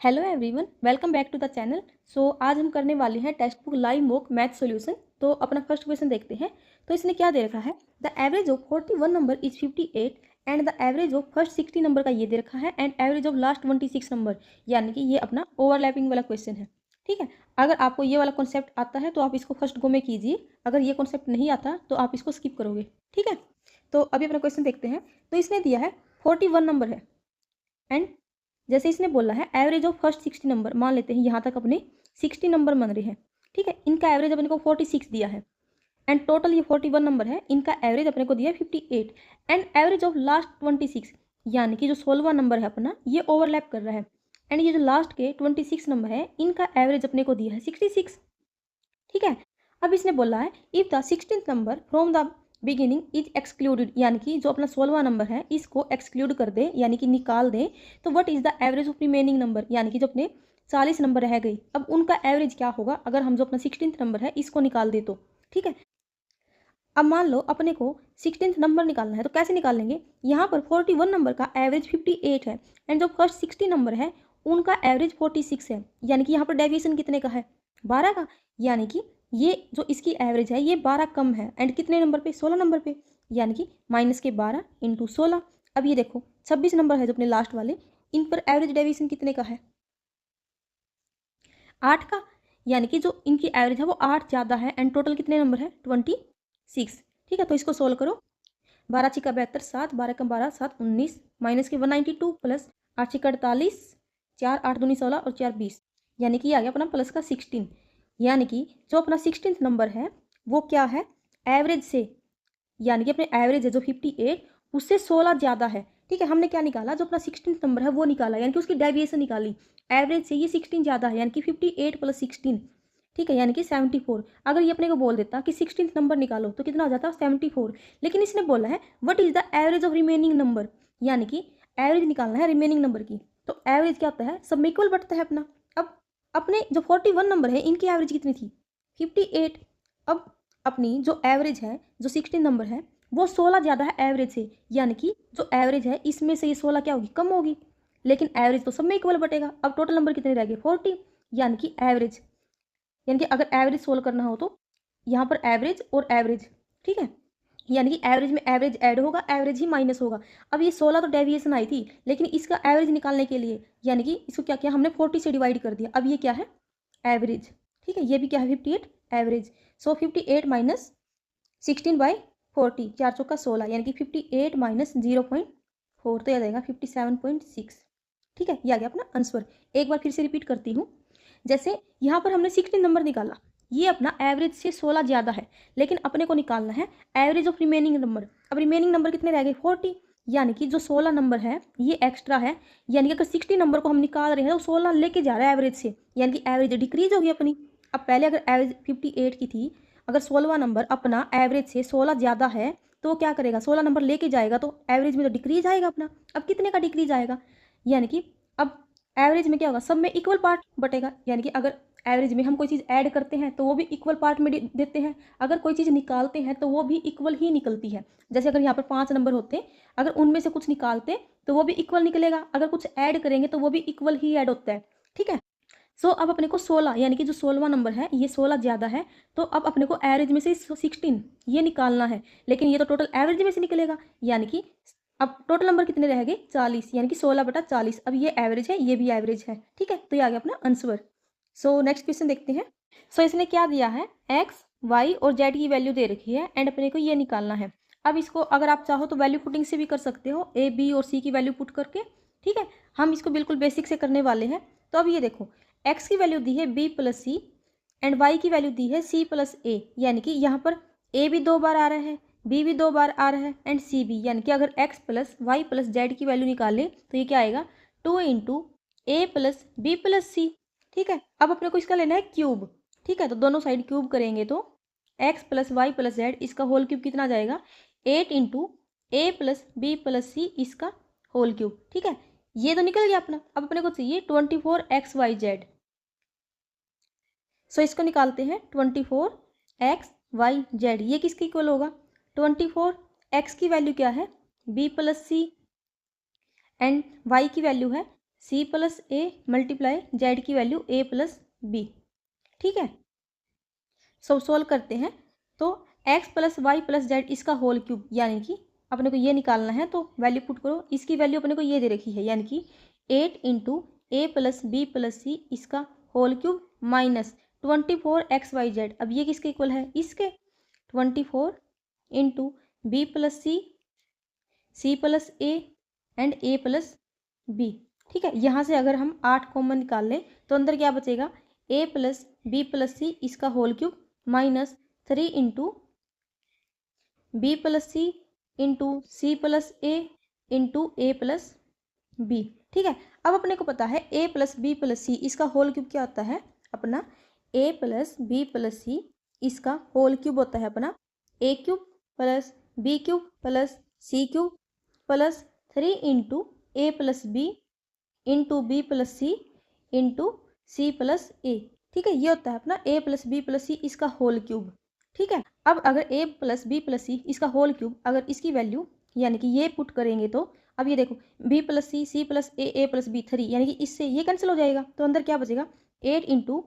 Hello everyone, welcome back to the channel. आज हम करने वाले हैं textbook live mock math solution. तो अपना फर्स्ट क्वेश्चन देखते हैं। तो इसने क्या दे रखा है, the average of 41 number is 58 and the average of first 60 number का ये दे रखा है and average of last 26 number, यानी कि ये अपना ओवरलैपिंग वाला क्वेश्चन है। ठीक है, अगर आपको ये वाला कॉन्सेप्ट आता है तो आप इसको फर्स्ट गो में कीजिए, अगर ये कॉन्सेप्ट नहीं आता तो आप इसको स्किप करोगे। ठीक है, तो अभी अपना क्वेश्चन देखते हैं। तो इसने दिया है 41 नंबर है एंड जैसे इसने बोला है एवरेज ऑफ फर्स्ट 60 नंबर, मान लेते हैं यहाँ तक अपने 60 नंबर बन रहे हैं। ठीक है, इनका एवरेज अपने को 46 दिया है एंड टोटल ये 41 नंबर है, इनका एवरेज अपने को दिया है 58 एंड एवरेज ऑफ लास्ट 26, यानी कि जो 16वां नंबर है अपना ये ओवरलैप कर रहा है एंड ये जो लास्ट के 26 नंबर है इनका एवरेज अपने को दिया है 66। ठीक है, अब इसने बोला है if the 16th number from the beginning is excluded, यानी कि जो अपना 16वां नंबर है इसको एक्सक्लूड कर दे, यानी कि निकाल दे, तो what is the average of remaining number, यानी कि जो अपने 40 नंबर रह गई, अब उनका एवरेज क्या होगा अगर हम जो अपना 16th नंबर है इसको निकाल दे तो। ठीक है, अब मान लो अपने को 16th नंबर निकालना है तो कैसे निकालेंगे, यहाँ पर 41 नंबर का एवरेज 58 है एंड जो फर्स्ट 60 नंबर है उनका एवरेज 46 है, यानी कि यहाँ पर डेविएशन कितने का है 12 का, यानी कि ये जो इसकी एवरेज है ये 12 कम है एंड कितने नंबर पे 16 नंबर पे, यानी कि माइनस के 12 इंटू 16। अब ये देखो 26 नंबर है जो अपने लास्ट वाले, इन पर एवरेज डेविएशन कितने का है 8 का, यानी कि जो इनकी एवरेज है वो 8 ज़्यादा है एंड टोटल कितने नंबर है 26। ठीक है, तो इसको सोल्व करो। 12 छिका 72, 7 12 का 12 7 19 माइनस के 192 प्लस 8 छिका 48, 4 8 दूनी 16 और 4 20, यानी कि आ गया अपना प्लस का 16, यानी कि जो अपना 16th नंबर है वो क्या है एवरेज से, यानी कि अपने एवरेज है जो 58 उससे 16 ज़्यादा है। ठीक है, हमने क्या निकाला जो अपना 16th नंबर है वो निकाला, यानी कि उसकी डेविएशन निकाली, एवरेज से ये 16 ज़्यादा है यानी कि 58 प्लस 16। ठीक है, यानी कि 74। अगर ये अपने को बोल देता कि 16th नंबर निकालो तो कितना हो जाता 74, लेकिन इसने बोला है what is the average of remaining number, यानी कि एवरेज निकालना है रिमेनिंग नंबर की। तो एवरेज क्या होता है सब में इक्वल बढ़ता है अपना। अब अपने जो 41 नंबर है इनकी एवरेज कितनी थी 58, अब अपनी जो एवरेज है जो 16 नंबर है वो 16 ज़्यादा है एवरेज से, यानी कि जो एवरेज है इसमें से ये 16 क्या होगी कम होगी, लेकिन एवरेज तो सब में इक्वल बटेगा। अब टोटल नंबर कितने रह गए 40, यानी कि एवरेज, यानी कि अगर एवरेज सोल्व करना हो तो यहाँ पर एवरेज और एवरेज, ठीक है, यानी कि एवरेज में एवरेज ऐड होगा एवरेज ही माइनस होगा। अब ये 16 तो डेविएशन आई थी, लेकिन इसका एवरेज निकालने के लिए यानी कि इसको क्या किया हमने 40 से डिवाइड कर दिया, अब ये क्या है एवरेज। ठीक है, ये भी क्या है 58 एवरेज। सो 58 माइनस 16/40, 4 चौका 16, यानी कि 58 माइनस 0.4 तो याद आएगा 57.6। ठीक है, ये आ गया अपना आंसर। एक बार फिर से रिपीट करती हूँ, जैसे यहाँ पर हमने 16 नंबर निकाला, ये अपना एवरेज से 16 ज़्यादा है, लेकिन अपने को निकालना है एवरेज ऑफ रिमेनिंग नंबर। अब रिमेनिंग नंबर कितने रह गए 40, यानी कि जो 16 नंबर है ये एक्स्ट्रा है, यानी कि अगर 60 नंबर को हम निकाल रहे हैं तो 16 लेके जा रहा है एवरेज से, यानी कि एवरेज डिक्रीज होगी अपनी। अब पहले अगर एवरेज 58 की थी, अगर 16वां नंबर अपना एवरेज से 16 ज़्यादा है तो क्या करेगा 16 नंबर लेके जाएगा तो एवरेज में तो डिक्रीज आएगा अपना। अब कितने का डिक्रीज आएगा, यानी कि अब एवरेज में क्या होगा सब में इक्वल पार्ट बटेगा, यानी कि अगर एवरेज में हम कोई चीज़ ऐड करते हैं तो वो भी इक्वल पार्ट में देते हैं, अगर कोई चीज़ निकालते हैं तो वो भी इक्वल ही निकलती है। जैसे अगर यहाँ पर 5 नंबर होते, अगर उनमें से कुछ निकालते तो वो भी इक्वल निकलेगा, अगर कुछ ऐड करेंगे तो वो भी इक्वल ही ऐड होता है। ठीक है, सो अब अपने को 16, यानी कि जो 16वां नंबर है ये 16 ज़्यादा है, तो अब अपने को एवरेज में से 16 ये निकालना है, लेकिन ये तो टोटल एवरेज में से निकलेगा, यानी कि अब टोटल नंबर कितने रह गए 40, यानी कि 16/40। अब ये एवरेज है ये भी एवरेज है। ठीक है, तो ये आ गया अपना आंसर। सो नेक्स्ट क्वेश्चन देखते हैं। सो इसने क्या दिया है एक्स वाई और जेड की वैल्यू दे रखी है एंड अपने को ये निकालना है। अब इसको अगर आप चाहो तो वैल्यू पुटिंग से भी कर सकते हो, ए बी और सी की वैल्यू पुट करके। ठीक है, हम इसको बिल्कुल बेसिक से करने वाले हैं। तो अब ये देखो एक्स की वैल्यू दी है B plus C and Y की वैल्यू दी है सी प्लस ए, यानी कि यहाँ पर ए भी 2 बार आ रहा है बी भी 2 बार आ रहा है एंड सी भी, यानी कि अगर X plus Y plus Z की वैल्यू निकाले तो ये क्या आएगा 2 into A plus B plus C. ठीक है, अब अपने को इसका लेना है क्यूब। ठीक है, तो दोनों साइड क्यूब करेंगे तो X plus Y plus Z इसका होल क्यूब कितना जाएगा 8 into A plus B plus C इसका होल क्यूब। ठीक है, ये तो निकल गया अपना। अब अपने को चाहिए 24xyz। सो इसको निकालते हैं 24xyz, ये किसके इक्वल होगा 24x की वैल्यू क्या है b plus C and y की वैल्यू है C plus A multiply Z की वैल्यू ए प्लस बी। ठीक है, सब सोल्व करते हैं। तो X plus Y plus Z इसका होल क्यूब, यानी कि अपने को ये निकालना है, तो वैल्यू पुट करो। इसकी वैल्यू अपने को ये दे रखी है, यानी कि 8 into A plus B plus C इसका whole cube minus 24 X Y Z. अब ये किसके इक्वल है, इसके 24 into B plus C plus A and A plus B. ठीक है, यहाँ से अगर हम 8 कॉमन निकाल लें तो अंदर क्या बचेगा, A plus B plus C इसका whole cube minus 3 into B plus C into C plus A into A plus B. ठीक है, अब अपने को पता है A plus B plus C इसका होल क्यूब क्या होता है अपना, A plus B plus C इसका होल क्यूब होता है अपना A cube plus B cube plus C cube plus 3 into A plus B into B plus C into C plus ए। ठीक है, ये होता है अपना A plus B plus C इसका होल क्यूब। ठीक है, अब अगर ए प्लस बी प्लस सी इसका होल क्यूब, अगर इसकी वैल्यू यानी कि ये पुट करेंगे तो अब ये देखो बी प्लस सी प्लस ए प्लस बी 3, यानी कि इससे ये कैंसिल हो जाएगा, तो अंदर क्या बचेगा 8 into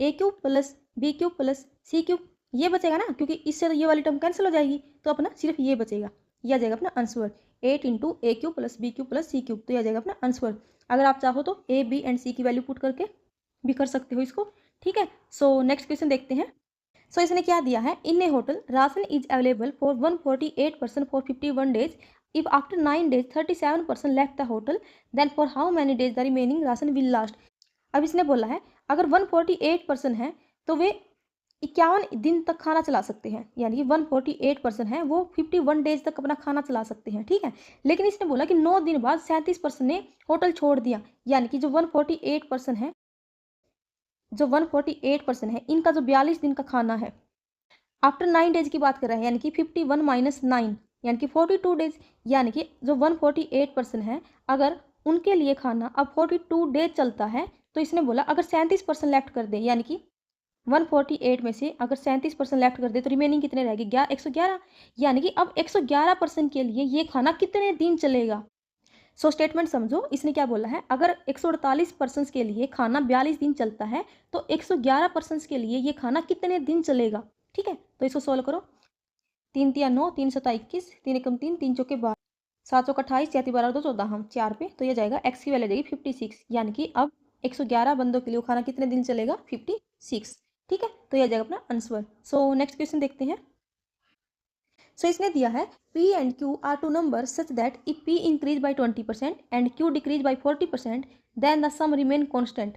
A cube plus B cube plus C cube, ये बचेगा ना, क्योंकि इससे तो ये वाली टर्म कैंसिल हो जाएगी, तो अपना सिर्फ ये बचेगा। यह आ जाएगा अपना answer 8 into A cube plus B cube plus C cube, तो यह आ जाएगा अपना आंसर। अगर आप चाहो तो ए बी एंड सी की वैल्यू पुट करके भी कर सकते हो इसको। ठीक है, सो नेक्स्ट क्वेश्चन देखते हैं। सो इसने क्या दिया है, in a hotel ration is available for 148 person for 51 days, if after 9 days 37 person left the hotel, then for how many days the remaining ration will last. अब इसने बोला है अगर 148 पर्सन है तो वे 51 दिन तक खाना चला सकते हैं, यानी कि 148 पर्सन है वो 51 डेज तक अपना खाना चला सकते हैं। ठीक है, लेकिन इसने बोला कि 9 दिन बाद 37 पर्सन ने होटल छोड़ दिया, यानी कि जो 148 पर्सन है इनका जो 42 दिन का खाना है आफ्टर 9 डेज की बात कर रहे हैं, यानी कि 51 माइनस 9 यानी कि 42 डेज, यानी कि जो 148 पर्सन है अगर उनके लिए खाना अब 42 डेज चलता है, तो इसने बोला अगर 37 पर्सन लेफ्ट कर दे, यानी कि 148 में से अगर 37 पर्सन लेफ्ट कर दे तो रिमेनिंग कितने रहेगी 111, यानी कि अब 111 पर्सन के लिए ये खाना कितने दिन चलेगा। सो स्टेटमेंट समझो, इसने क्या बोला है अगर 148 पर्सन के लिए खाना 42 दिन चलता है तो 111 पर्सन के लिए ये खाना कितने दिन चलेगा। ठीक है, तो इसको सोल्व करो। 3 तिया 9, 3 सता 21, 3 एकम 3, 3 चौके 12, 7 चौका 28, 4 12 2 14, हम 4 पे, तो ये जाएगा एक्स की वैल्यू जाएगी 56, यानी कि अब 111 बंदों के लिए खाना कितने दिन चलेगा 56। ठीक है, तो यह जाएगा अपना आंसर। सो नेक्स्ट क्वेश्चन देखते हैं। सो इसने दिया है P and Q are two numbers such that if P increase by 20% and Q decrease by 40%, then the sum remain constant.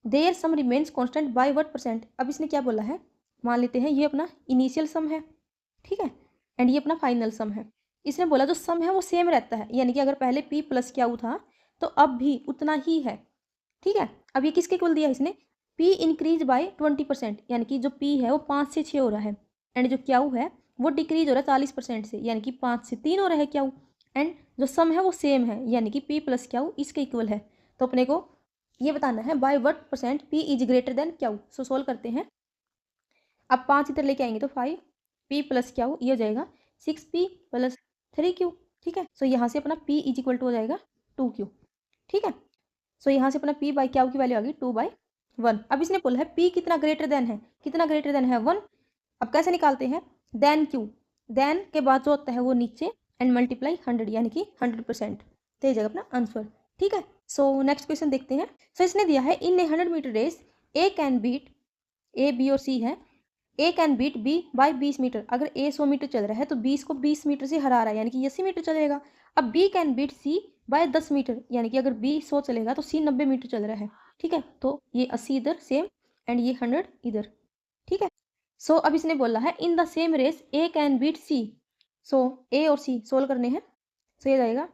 Their sum remains constant by what percent? अब इसने क्या बोला है, मान लेते हैं ये अपना इनिशियल सम है, ठीक है, एंड ये अपना फाइनल सम है। इसने बोला जो सम है वो सेम रहता है, यानी कि अगर पहले P प्लस Q था तो अब भी उतना ही है। ठीक है, अब ये किसके इक्वल दिया इसने, P इंक्रीज बाय 20%, यानी कि जो P है वो 5 से 6 हो रहा है, एंड जो Q है वो डिक्रीज हो रहा है 40% से, यानी कि 5 से 3 हो रहा है Q, एंड जो सम है वो सेम है, यानी कि P प्लस Q इसके इक्वल है। तो अपने को ये बताना है by what percent P is greater than Q। So solve करते हैं। अब 5 इधर लेके आएंगे तो 5 P प्लस Q ये हो जाएगा 6P प्लस 3Q। ठीक है, सो यहाँ से अपना P इज इक्वल टू हो जाएगा 2Q। ठीक है, सो यहाँ से अपना P बाई Q की वैल्यू आ गई 2/1। अब इसने बोला है P कितना ग्रेटर देन है, कितना ग्रेटर देन है 1। अब कैसे निकालते हैं, देन Q, देन के बाद जो होता है वो नीचे एंड मल्टीप्लाई 100, यानी कि 100%, तो ये जाएगा अपना आंसर। ठीक है, सो नेक्स्ट क्वेश्चन देखते हैं। सो इसने दिया है in a 100 metre race A can beat, A B और सी है, A can beat B by 20 metre. अगर ए 100 मीटर चल रहा है तो 20 को 20 मीटर से हरा रहा है, यानी कि 80 मीटर चलेगा। अब B can beat C by 10 metre, यानी कि अगर बी 100 चलेगा तो सी 90 मीटर चल रहा है। ठीक है, तो ये 80 इधर सेम एंड ये 100 इधर। ठीक है, सो अब इसने बोला है in the same race A can beat C. So A और सी सोल्व करने हैं, सो ये जाएगा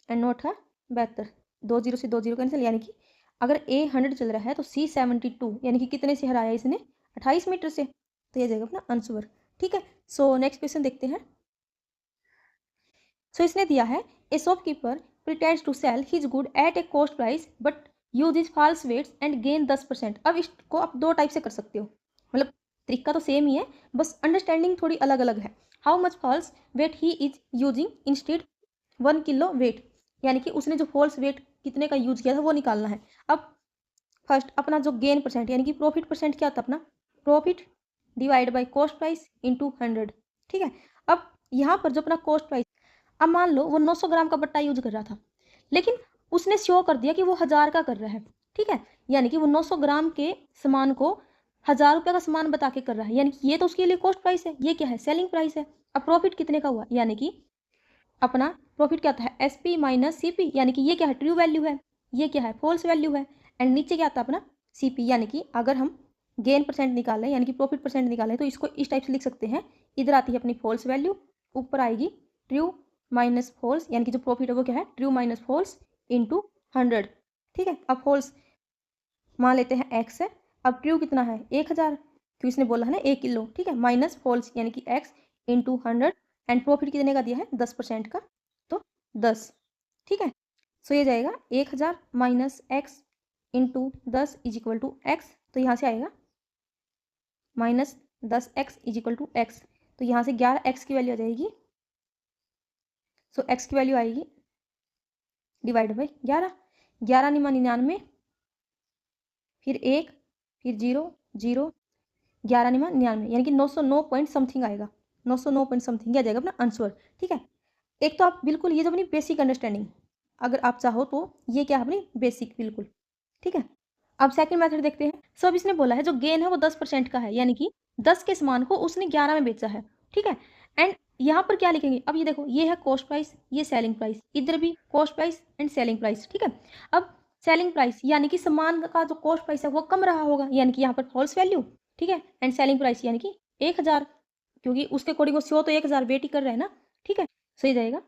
एंड नोट है 72, 2 0 से 2 0 कैंसिल, यानी कि अगर ए 100 चल रहा है तो सी 72, यानी कि कितने से हराया इसने 28 मीटर से, तो ये जाएगा अपना आंसर। ठीक है, सो नेक्स्ट क्वेश्चन देखते हैं। सो इसने दिया है a shopkeeper pretends to sell his good at a cost price but use his false weights and gain 10%। अब इसको आप 2 टाइप से कर सकते हो, मतलब तरीका तो सेम ही है, बस अंडरस्टैंडिंग थोड़ी अलग अलग है। How much false weight he is using instead 1 kilo weight, यानी कि उसने जो फॉल्स वेट कितने का यूज किया था वो निकालना है। अब फर्स्ट अपना जो गेन परसेंट यानी कि प्रॉफिट परसेंट क्या था अपना, profit divide by cost price into 100, ठीक है। अब यहाँ पर जो अपना कॉस्ट प्राइस, अब मान लो वो 900 ग्राम का बट्टा यूज कर रहा था, लेकिन उसने शो कर दिया कि वो 1000 का कर रहा है, ठीक है। यानी कि वो 900 ग्राम के सामान को 1000 रुपये का सामान बता के कर रहा है, यानी कि ये तो उसके लिए कॉस्ट प्राइस है, ये क्या है, सेलिंग प्राइस है। अब प्रॉफिट कितने का हुआ, यानी कि अपना प्रॉफिट क्या था, SP माइनस CP, यानी कि ये क्या है, ट्रू वैल्यू है, ये क्या है, फॉल्स वैल्यू है। एंड नीचे क्या आता है अपना CP, यानी कि अगर हम गेन परसेंट निकालें यानी कि प्रॉफिट परसेंट निकालें तो इसको इस टाइप से लिख सकते हैं, इधर आती है अपनी फॉल्स वैल्यू, ऊपर आएगी ट्रू माइनस फॉल्स, यानी कि जो प्रॉफिट है वो क्या है, ट्रू माइनस फॉल्स इंटू 100, ठीक है। अब फॉल्स मान लेते हैं x है, अब ट्रू कितना है 1000, क्योंकि इसने बोला है ना 1 किलो, ठीक है, माइनस फॉल्स यानी कि x इंटू 100, एंड प्रॉफिट कितने का दिया है 10% का, तो 10, ठीक है। सो ये जाएगा 1000 minus x into 10 is equal to x, तो यहाँ से आएगा minus 10x is equal to x, तो यहाँ से 11x की वैल्यू आ जाएगी। सो x की वैल्यू आएगी डिवाइड बाई 11, 11 निमा 99, फिर 1, फिर 0 0, 11 निमा 99, यानी कि 909 पॉइंट समथिंग आएगा, 909 पॉइंट समथिंग आ जाएगा अपना आंसर, ठीक है। एक तो आप बिल्कुल ये जो अपनी बेसिक अंडरस्टैंडिंग, अगर आप चाहो तो ये क्या है अपनी बेसिक बिल्कुल, ठीक है। अब सेकंड मेथड देखते हैं। सो अब इसने बोला है जो गेन है वो 10% का है, यानी कि 10 के सामान को उसने 11 में बेचा है, ठीक है। एंड यहाँ पर क्या लिखेंगे, अब ये देखो ये है कॉस्ट प्राइस, ये सेलिंग प्राइस, इधर भी cost price and selling price, ठीक है। अब सेलिंग प्राइस यानी कि सामान का जो कॉस्ट प्राइस है वो कम रहा होगा, यानी कि यहाँ पर फॉल्स वैल्यू, ठीक है। एंड सेलिंग प्राइस यानी कि 1000, क्योंकि उसके अकॉर्डिंग वो शो तो 1000 वेट ही कर रहे हैं ना, ठीक है। सही जाएगा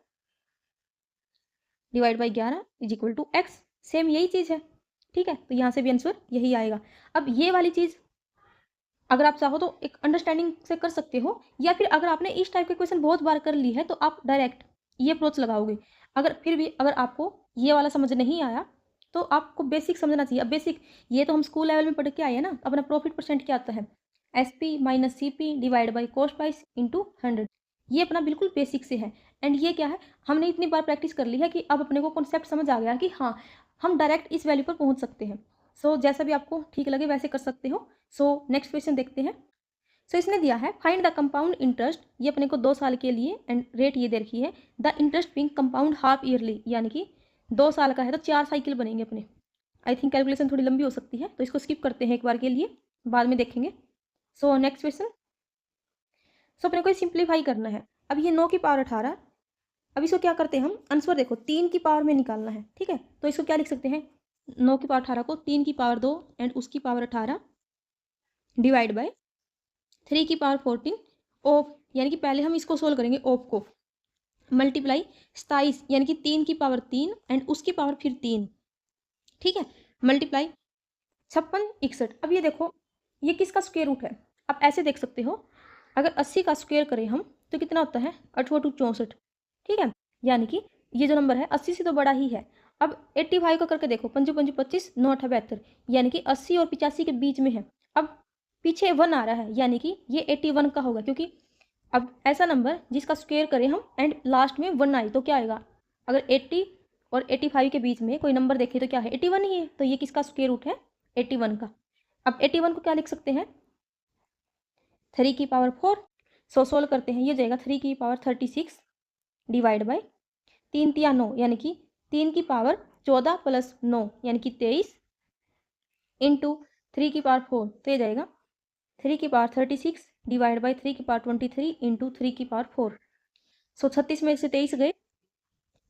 divide by 11 is equal to x, same यही चीज़ है, ठीक है। तो यहाँ से भी आंसर यही आएगा। अब ये वाली चीज़ अगर आप चाहो तो एक अंडरस्टैंडिंग से कर सकते हो, या फिर अगर आपने इस टाइप के क्वेश्चन बहुत बार कर ली है तो आप डायरेक्ट ये अप्रोच लगाओगे। अगर फिर भी अगर आपको ये वाला समझ नहीं आया तो आपको बेसिक समझना चाहिए। अब बेसिक ये तो हम स्कूल लेवल में पढ़ के आए हैं ना, अपना प्रॉफिट परसेंट क्या आता है, SP minus CP divide by cost price into 100, ये अपना बिल्कुल बेसिक से है। एंड ये क्या है, हमने इतनी बार प्रैक्टिस कर ली है कि अब अपने को कॉन्सेप्ट समझ आ गया कि हाँ हम डायरेक्ट इस वैल्यू पर पहुंच सकते हैं। सो जैसा भी आपको ठीक लगे वैसे कर सकते हो। सो नेक्स्ट क्वेश्चन देखते हैं। सो इसने दिया है फाइंड द कंपाउंड इंटरेस्ट, ये अपने को 2 साल के लिए, एंड रेट ये दे रखी है, the interest being compound half yearly, यानी कि 2 साल का है तो 4 साइकिल बनेंगे अपने। आई थिंक कैलकुलेशन थोड़ी लंबी हो सकती है तो इसको स्किप करते हैं एक बार के लिए, बाद में देखेंगे। सो नेक्स्ट क्वेश्चन। सो अपने को सिंप्लीफाई करना है। अब ये 9 की पावर 18, अब इसको क्या करते हैं हम, आंसर देखो 3 की पावर में निकालना है, ठीक है। तो इसको क्या लिख सकते हैं, 9 की पावर 18 को 3 की पावर 2 एंड उसकी पावर 18 डिवाइड बाय 3 की पावर 14 ऑफ, यानी कि पहले हम इसको सोल्व करेंगे ऑफ को, मल्टीप्लाई 27 यानी कि 3 की पावर 3 एंड उसकी पावर फिर 3, ठीक है, मल्टीप्लाई 56 61। अब ये देखो ये किसका स्क्वायर रूट है, आप ऐसे देख सकते हो, अगर 80 का स्क्वायर करें हम तो कितना होता है 8 2 64, ठीक है। यानी कि ये जो नंबर है 80 से तो बड़ा ही है। अब 85 का करके देखो, 5 5 25 9 8 72, यानी कि 80 और 85 के बीच में है। अब पीछे 1 आ रहा है, यानी कि ये 81 का होगा, क्योंकि अब ऐसा नंबर जिसका स्क्वायर करें हम एंड लास्ट में 1 आए तो क्या आएगा, अगर 80 और 85 के बीच में कोई नंबर देखें तो क्या है 81 ही है, तो ये किसका स्क्वायर रूट है 81 का। अब 81 को क्या लिख सकते हैं 3 की पावर 4, सो सोल्व करते हैं, ये जाएगा 3 की पावर 36 डिवाइड बाय 3 3 9, यानी कि 3 की पावर 14 प्लस 9 यानी कि 23 इंटू 3 की पावर 4, तो ये जाएगा 3 की पावर 36 डिवाइड बाई 3 की पावर 23 इंटू 3 की पावर 4। सो 36 में से 23 गए,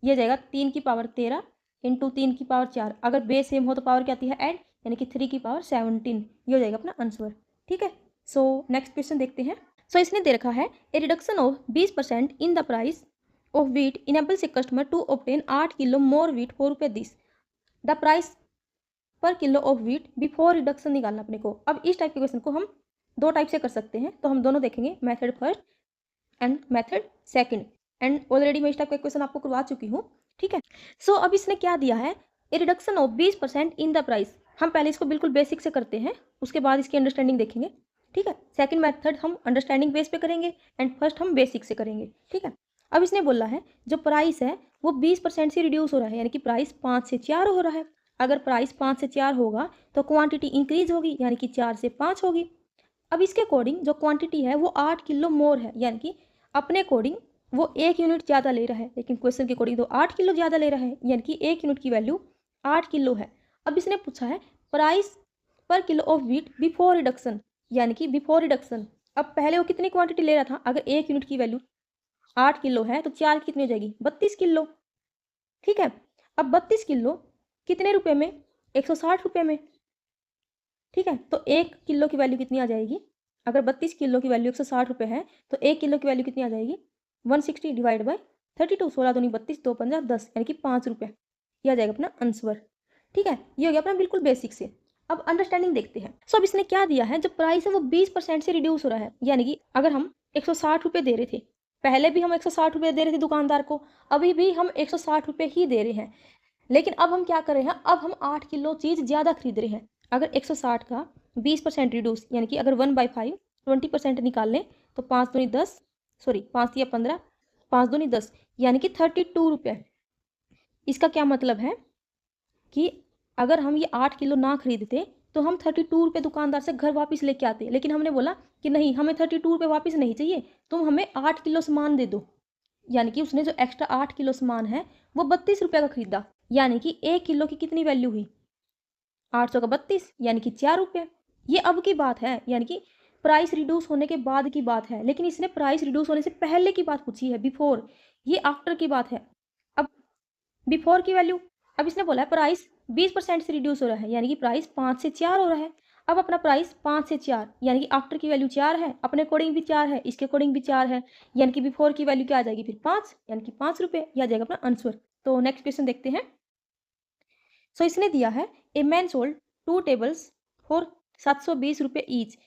ये जाएगा 3 की पावर 13 इंटू 3 की पावर 4, अगर बेस सेम हो तो पावर क्या आती है ऐड, यानी कि 3 की पावर 17, ये हो जाएगा अपना आंसर, ठीक है। सो नेक्स्ट क्वेश्चन देखते हैं। सो इसने दे रखा है a reduction of 20% in the price of wheat enables a customer to obtain 8 kilo more wheat for रुपये this, the price per kilo of wheat before reduction निकालना अपने को। अब इस टाइप के क्वेश्चन को हम 2 टाइप से कर सकते हैं, तो हम दोनों देखेंगे, method first and method second, and already मैं इस टाइप का क्वेश्चन आपको करवा चुकी हूँ, ठीक है। सो अब इसने क्या दिया है, a reduction of 20% in the price, हम पहले इसको बिल्कुल बेसिक से करते हैं, उसके बाद इसकी अंडरस्टैंडिंग देखेंगे, ठीक है। सेकंड मेथड हम अंडरस्टैंडिंग बेस पे करेंगे एंड फर्स्ट हम बेसिक से करेंगे, ठीक है। अब इसने बोला है जो प्राइस है वो 20% से रिड्यूस हो रहा है, यानी कि प्राइस 5 से 4 हो रहा है। अगर प्राइस 5 से 4 होगा तो क्वांटिटी इंक्रीज होगी, यानी कि 4 से 5 होगी। अब इसके अकॉर्डिंग जो क्वांटिटी है वो 8 किलो मोर है, यानी कि अपने अकॉर्डिंग वो 1 यूनिट ज़्यादा ले रहा है, लेकिन क्वेश्चन के अकॉर्डिंग तो 8 किलो ज़्यादा ले रहा है, यानी कि 1 यूनिट की वैल्यू 8 किलो है। अब इसने पूछा है price per kilo of wheat before reduction, यानी कि बिफोर रिडक्शन। अब पहले वो कितनी क्वांटिटी ले रहा था, अगर 1 यूनिट की वैल्यू 8 किलो है तो 4 कितनी हो जाएगी, 32 किलो। ठीक है, अब 32 किलो कितने रुपए में, 160 रुपये में। ठीक है, तो 1 किलो की वैल्यू कितनी आ जाएगी, अगर 32 किलो की वैल्यू 160 रुपये है तो 1 किलो की वैल्यू कितनी आ जाएगी, 160 डिवाइड बाई 32, 16 दूनी 32, 2 पंजा 10, यानी कि 5 रुपये। यह आ जाएगा अपना आंसर। ठीक है, ये हो गया अपना बिल्कुल बेसिक से। अब अंडरस्टैंडिंग देखते हैं। सो अब इसने क्या दिया है, जब प्राइस है वो 20% से रिड्यूस हो रहा है, यानी कि अगर हम 160 रुपये दे रहे थे, पहले भी हम 160 रुपये दे रहे थे दुकानदार को, अभी भी हम 160 रुपये ही दे रहे हैं, लेकिन अब हम क्या कर रहे हैं, अब हम 8 किलो चीज़ ज़्यादा खरीद रहे हैं। अगर 160 का 20% रिड्यूस, यानी कि अगर 1/5 20% निकाल लें तो 5 दूनी 10, सॉरी 5 या 15, 5 दूनी 10, यानी कि 32 रुपये। इसका क्या मतलब है कि अगर हम ये 8 किलो ना खरीदते तो हम 32 रुपये दुकानदार से घर वापस लेके आते, लेकिन हमने बोला कि नहीं, हमें 32 रुपये वापस नहीं चाहिए, तुम हमें 8 किलो सामान दे दो। यानी कि उसने जो एक्स्ट्रा 8 किलो सामान है वो 32 रुपये का खरीदा, यानी कि 1 किलो की कितनी वैल्यू हुई, 800 का 32, यानी कि 4 रुपये। ये अब की बात है, यानी कि प्राइस रिड्यूस होने के बाद की बात है, लेकिन इसने प्राइस रिड्यूस होने से पहले की बात पूछी है, बिफोर। ये आफ्टर की बात है। अब बिफोर की वैल्यू, अब इसने बोला है प्राइस 20% से रिड्यूस हो रहा है, यानी कि प्राइस 5 से 4 हो रहा है। अब अपना प्राइस 5 से 4, यानी कि आफ्टर की वैल्यू 4 है, अपने अकॉर्डिंग भी 4 है, इसके अकॉर्डिंग भी 4 है, यानी कि बिफोर की वैल्यू क्या आ जाएगी फिर 5, यानी कि 5 रुपये। यह आ जाएगा अपना आंसर। तो नेक्स्ट क्वेश्चन देखते हैं। सो इसने दिया है a man sold 2 tables for 720 रुपये each,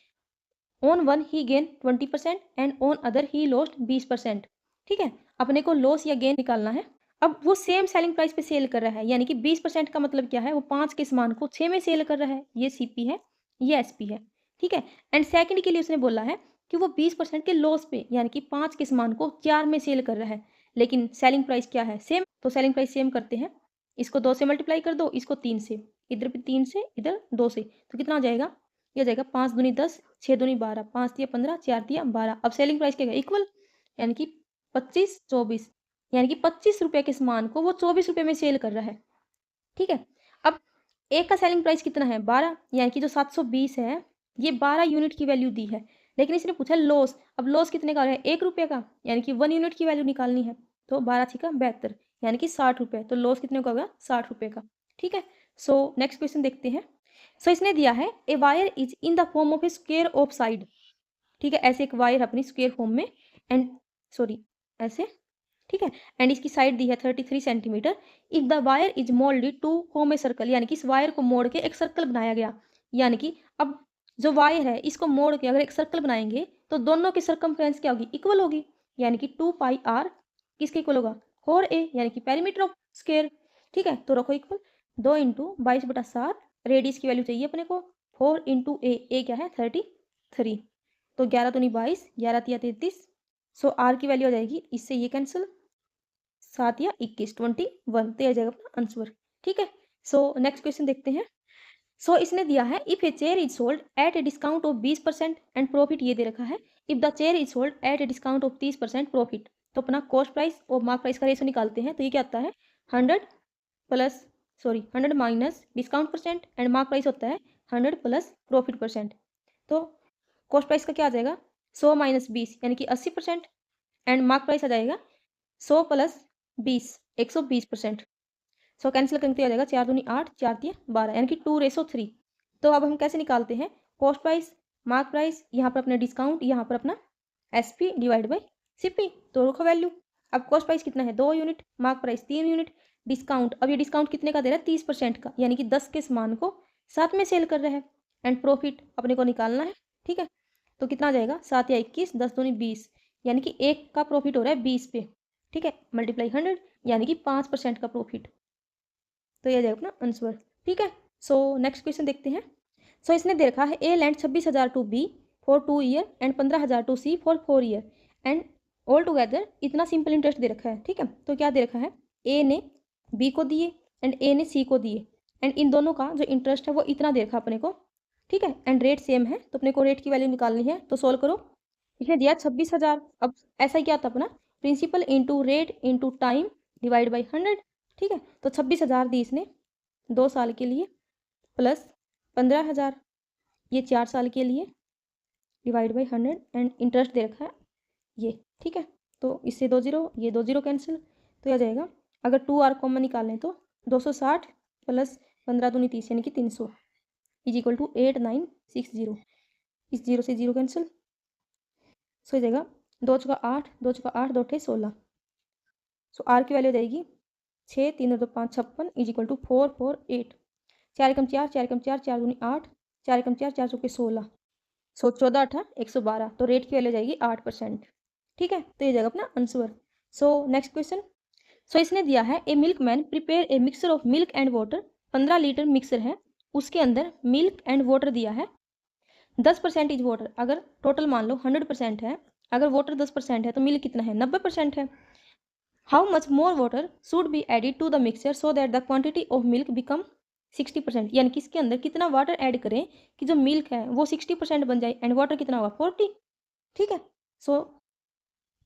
on one he gain 20% and on other he lost 20%। ठीक है, अपने को लॉस या गेन निकालना है। अब वो सेम सेलिंग प्राइस पे सेल कर रहा है, यानी कि 20% का मतलब क्या है, वो 5 के सामान को 6 में सेल कर रहा है, ये सीपी है, ये एसपी है। ठीक है, एंड सेकंड के लिए उसने बोला है कि वो 20% के लॉस पे, यानी कि 5 के सामान को 4 में सेल कर रहा है, लेकिन सेलिंग प्राइस क्या है, सेम। तो सेलिंग प्राइस सेम करते हैं, इसको 2 से मल्टीप्लाई कर दो, इसको 3 से, इधर भी 3 से, इधर 2 से, तो कितना आ जाएगा, यह जाएगा 5 दूनी 10, 6 दूनी 12, 5 दिया 15, 4 दिया 12। अब सेलिंग प्राइस क्या है, इक्वल, यानी कि 25 24, यानी कि 25 रुपये के सामान को वो 24 रुपये में सेल कर रहा है। ठीक है, अब एक का सेलिंग प्राइस कितना है, 12, यानी कि जो 720 है ये 12 यूनिट की वैल्यू दी है, लेकिन इसने पूछा लॉस। अब लॉस कितने का हो रहा है, 1 रुपये का, यानी कि 1 यूनिट की वैल्यू निकालनी है, तो 12 छिका 72, यानी कि 60 रुपये। तो लॉस कितने का होगा, 60 रुपये का। ठीक है, सो नेक्स्ट क्वेश्चन देखते हैं। सो इसने दिया है a wire is in the form of a square of side. ठीक है, ऐसे एक वायर अपनी स्क्वेयर फॉर्म में, एंड सॉरी ऐसे, ठीक है, एंड इसकी साइड दी है 33 centimetre. If the wire is moulded to form a circle, यानी कि इस वायर को मोड़ के एक सर्कल बनाया गया, यानी कि अब जो वायर है इसको मोड़ के अगर एक सर्कल बनाएंगे तो दोनों की सर्कमफ्रेंस क्या होगी, इक्वल होगी, यानी कि 2πr किसके इक्वल होगा, 4a, यानी कि पेरीमीटर ऑफ स्क्वायर। ठीक है, तो रखो इक्वल, 2 × 22/7, रेडियस की वैल्यू चाहिए अपने को, 4 × a क्या है 33, तो 11 दूनी 22, 11 तिया 33, सो आर की वैल्यू आ जाएगी, इससे ये कैंसिल, 7 या 21, 21, तो आ जाएगा अपना आंसर। ठीक है, सो नेक्स्ट क्वेश्चन देखते हैं। सो इसने दिया है if a chair is sold at a discount of 20% and profit ये दे रखा है, if the chair is sold at a discount of 30% profit. तो अपना कॉस्ट प्राइस और मार्क प्राइस का रेशो निकालते हैं, तो ये क्या आता है 100 minus discount percent and mark price होता है 100 प्लस प्रॉफिट परसेंट। तो कॉस्ट प्राइस का क्या आ जाएगा 100 माइनस 20, यानी कि 80%, एंड मार्क प्राइस आ जाएगा 100 प्लस 20, 120%। सो कैंसिल करते आ जाएगा, 4 दूनी 8, 4 दिए 12, यानी कि 2:3। तो अब हम कैसे निकालते हैं, कॉस्ट प्राइस, मार्क प्राइस, यहाँ पर अपना डिस्काउंट, यहाँ पर अपना एसपी डिवाइड बाई सीपी, तो रखो वैल्यू। अब कॉस्ट प्राइस कितना है 2 unit, mark price 3 unit, discount, अब ये डिस्काउंट कितने का दे रहा है 30% का, यानी कि 10 के सामान को 7 में सेल कर रहे हैं, एंड प्रॉफिट अपने को निकालना है। ठीक है, तो कितना आ जाएगा 7 या 21, 10 दूनी 20, यानी कि 1 का प्रॉफिट हो रहा है 20 पे। ठीक है, मल्टीप्लाई 100, यानी कि 5% का प्रॉफिट, तो यह जाएगा अपना आंसर। ठीक है, सो नेक्स्ट क्वेश्चन देखते हैं। सो इसने दे रखा है a land 26,000 to B for 2 year and 15,000 to C for 4 year, and all together इतना सिंपल इंटरेस्ट दे रखा है, ठीक है। तो क्या दे रखा है, ए ने बी को दिए एंड ए ने सी को दिए एंड इन दोनों का जो इंटरेस्ट है वो इतना दे रखा अपने को, ठीक है। एंड रेट सेम है तो अपने को रेट की वैल्यू निकालनी है। तो सोल्व करो। इसने दिया 26,000। अब ऐसा ही क्या था अपना, principal into rate into time divide by 100, ठीक है। तो 26,000 दी इसने 2 साल के लिए प्लस 15,000 ये 4 साल के लिए डिवाइड बाई 100 एंड इंटरेस्ट दे रखा है ये, ठीक है। तो इससे 2 0, ये 2 0 कैंसिल, तो यह जाएगा अगर 2R कॉमन निकालें तो 260 प्लस 15 दूनी 30 यानी कि 300 इज इक्वल टू 8960। इस 0 से 0 कैंसिल, सो हो जाएगा 2 चौका 8, 2 चौका 8, 2 अठे 16। सो आर की वैल्यू जाएगी 6 3 2 5 56 इज इक्वल टू 448। 4 एकम 4, 4 एकम 4, 4 दूनी 8, 4 एकम 4, 4 चौके 16, सो 14 8 112। तो रेट की वैल्यू जाएगी 8%, ठीक है। तो ये जाएगा अपना answer. So next question. So इसने दिया है a milkman prepare a mixer of milk and water. 15 litre mixer है, उसके अंदर मिल्क एंड वाटर दिया है 10% इज वाटर। अगर टोटल मान लो 100% है, अगर वाटर 10% है तो मिल्क कितना है, 90% है। How much more water should be added to the mixture so that the quantity of milk become 60%। यानी कि इसके अंदर कितना वाटर ऐड करें कि जो मिल्क है वो 60% बन जाए एंड वाटर कितना होगा 40, ठीक है। सो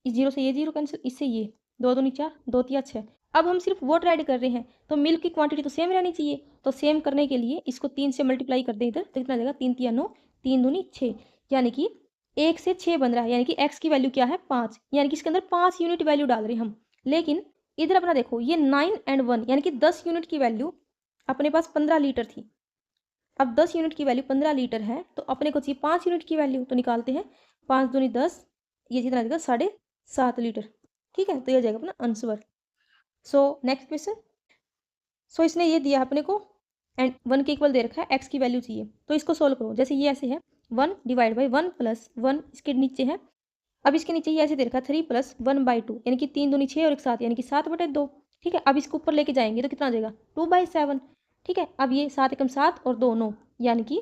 इस 0 से ये 0 कैंसिल, इससे ये 2 दूनी 4, 2 तिया 6। अब हम सिर्फ वाटर ऐड कर रहे हैं तो मिल्क की क्वांटिटी तो सेम रहनी चाहिए। तो सेम करने के लिए इसको 3 से मल्टीप्लाई कर दें इधर, तो कितना जाएगा 3 तिया 9, 3 दूनी 6, यानी कि 1 से 6 बन रहा है। यानी कि x की वैल्यू क्या है 5, यानी कि इसके अंदर 5 यूनिट वैल्यू डाल रहे हैं हम। लेकिन इधर अपना देखो ये 9 एंड 1 यानी कि 10 यूनिट की वैल्यू अपने पास 15 लीटर थी। अब 10 यूनिट की वैल्यू 15 लीटर है तो अपने को चाहिए 5 यूनिट की वैल्यू, तो निकालते हैं 5 दूनी 10, ये जितना जाएगा 7.5 लीटर, ठीक है। तो ये जाएगा अपना answer. So next question. So इसने ये दिया अपने को एंड 1 के इक्वल दे रखा है, x की वैल्यू चाहिए। तो इसको सोल्व करो। जैसे ये ऐसे है 1 डिवाइड बाई 1 प्लस 1 इसके नीचे है। अब इसके नीचे ये ऐसे दे रखा है 3 प्लस 1/2 यानी कि 3 दूनी 6 और 1 7 यानी कि 7/2, ठीक है। अब इसको ऊपर लेके जाएंगे तो कितना आ जाएगा 2/7, ठीक है। अब ये 7 एकम 7 और 2 9 यानी कि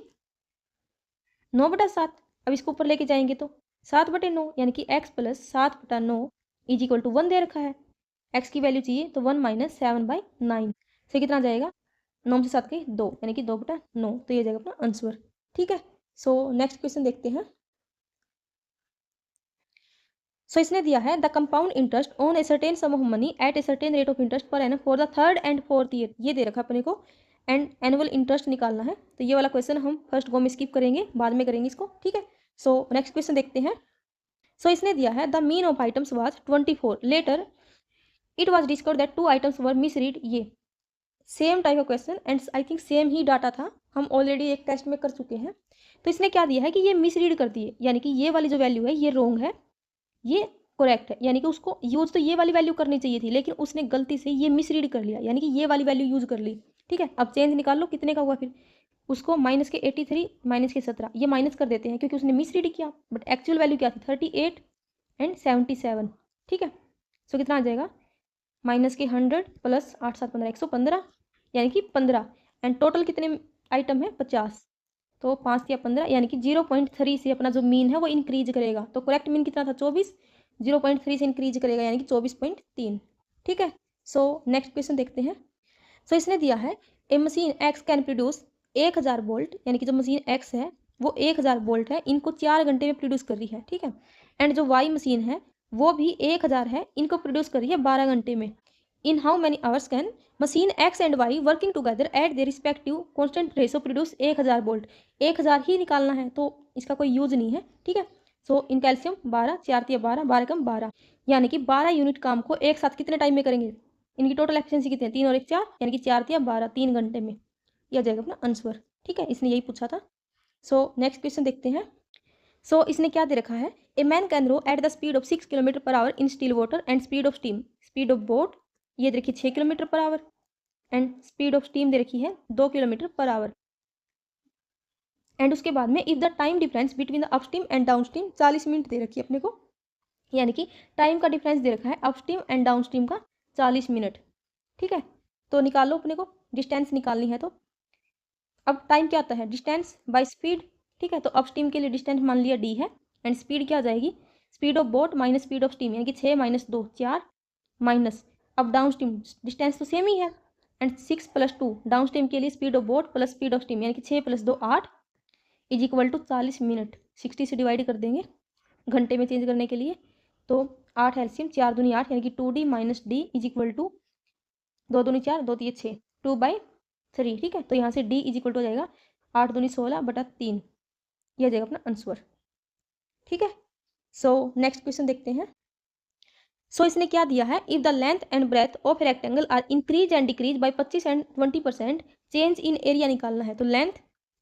9/7। अब इसको ऊपर लेके जाएंगे तो 7/9 यानी कि x प्लस 7/9 इज इक्वल टू 1 दे रखा है। x की वैल्यू चाहिए तो 1 माइनस 7/9 से कितना आ जाएगा 9 से 7 के 2 यानी कि 2/9। तो ये जाएगा अपना आंसर, ठीक है। सो नेक्स्ट क्वेश्चन देखते हैं। सो इसने दिया है the compound interest on a certain some of money at a certain rate of interest per annum for the 3rd and 4th year. ये दे रखा अपने को एंड एनुअल इंटरेस्ट निकालना है। तो ये वाला क्वेश्चन हम फर्स्ट गो में स्किप करेंगे, बाद में करेंगे इसको, ठीक है। सो नेक्स्ट क्वेश्चन देखते हैं। सो इसने दिया है the mean of items was 24, later it was discovered that 2 items were misread. ये same type of question and I think same ही डाटा था, हम ऑलरेडी एक टेस्ट में कर चुके हैं। तो इसने क्या दिया है कि ये मिसरीड कर दिए, यानी कि ये वाली जो वैल्यू है ये रॉन्ग है, ये करेक्ट है। यानी कि उसको यूज तो ये वाली वैल्यू करनी चाहिए थी लेकिन उसने गलती से ये मिसरीड कर लिया, यानी कि ये वाली वैल्यू यूज कर ली, ठीक है। अब चेंज निकाल लो कितने का हुआ, फिर उसको माइनस के 83 माइनस के 17 ये माइनस कर देते हैं क्योंकि उसने मिसरीड किया, बट एक्चुअल वैल्यू क्या थी 38 एंड 77, ठीक है। सो कितना आ जाएगा माइनस के 100 प्लस 8 7 15 115 यानी कि 15 एंड टोटल कितने आइटम है 50, तो 5 या 15 यानी कि 0.3 से अपना जो मीन है वो इंक्रीज करेगा। तो करेक्ट मीन कितना था 24, 0.3 से इंक्रीज करेगा यानी कि 24.3, ठीक है। सो नेक्स्ट क्वेश्चन देखते हैं। सो इसने दिया है a machine X can produce 1000 volt, यानी कि जो मशीन एक्स है वो 1000 वोल्ट है, इनको 4 घंटे में प्रोड्यूस कर रही है, ठीक है। एंड जो वाई मशीन है वो भी 1000 है, इनको प्रोड्यूस कर रही है 12 घंटे में। In how many hours can machine X and Y working together at their respective constant ratio produce 1000 volt. 1000 ही निकालना है तो इसका कोई यूज नहीं है, ठीक है। सो इन कैल्शियम 12 4 तिया 12 12 कम 12 यानी कि 12 यूनिट काम को एक साथ कितने टाइम में करेंगे। इनकी टोटल एफिशिएंसी कितनी है 3 और 1 4 यानी कि 4 तिया 12 3 घंटे में। यह जाएगा अपना आंसर, ठीक है। इसने यही पूछा था। सो नेक्स्ट क्वेश्चन देखते हैं। सो इसने क्या दे रखा है a man can row at the speed of 6 kilometre per hour in still water and speed of stream, speed of boat ये दे रखी 6 kilometre per hour and speed of stream दे रखी है 2 किलोमीटर पर आवर। एंड उसके बाद में if the time difference between the upstream and downstream 40 minute दे रखी है अपने को, यानी कि टाइम का डिफरेंस दे रखा है अपस्ट्रीम एंड डाउनस्ट्रीम का 40 मिनट, ठीक है। तो निकालो अपने को, डिस्टेंस निकालनी है। तो अब टाइम क्या आता है डिस्टेंस बाय स्पीड, ठीक है। तो अपस्ट्रीम के लिए डिस्टेंस मान लिया d है एंड स्पीड क्या आ जाएगी speed of boat minus speed of steam, यानी कि 6 माइनस 2 4 माइनस, अब डाउन स्ट्रीम डिस्टेंस तो सेम ही है, एंड 6 + 2 डाउन स्ट्रीम के लिए speed of boat plus speed of steam, यानी कि 6 + 2 8 इज इक्वल टू 40 मिनट। 60 से डिवाइड कर देंगे घंटे में चेंज करने के लिए, तो 8 एलसीएम 4 दूनी 8, यानी कि 2d minus D is equal to 2 दूनी 4 2 3 6 2/3। ठीक है, तो यहाँ से d इज इक्वल टू हो जाएगा 8 दूनी 16/3, यह जाएगा अपना आंसर। ठीक है, सो नेक्स्ट क्वेश्चन देखते हैं। सो इसने क्या दिया है, if the length and breadth of rectangle are increase and decrease by 25 and 20%, change in area निकालना है। तो लेंथ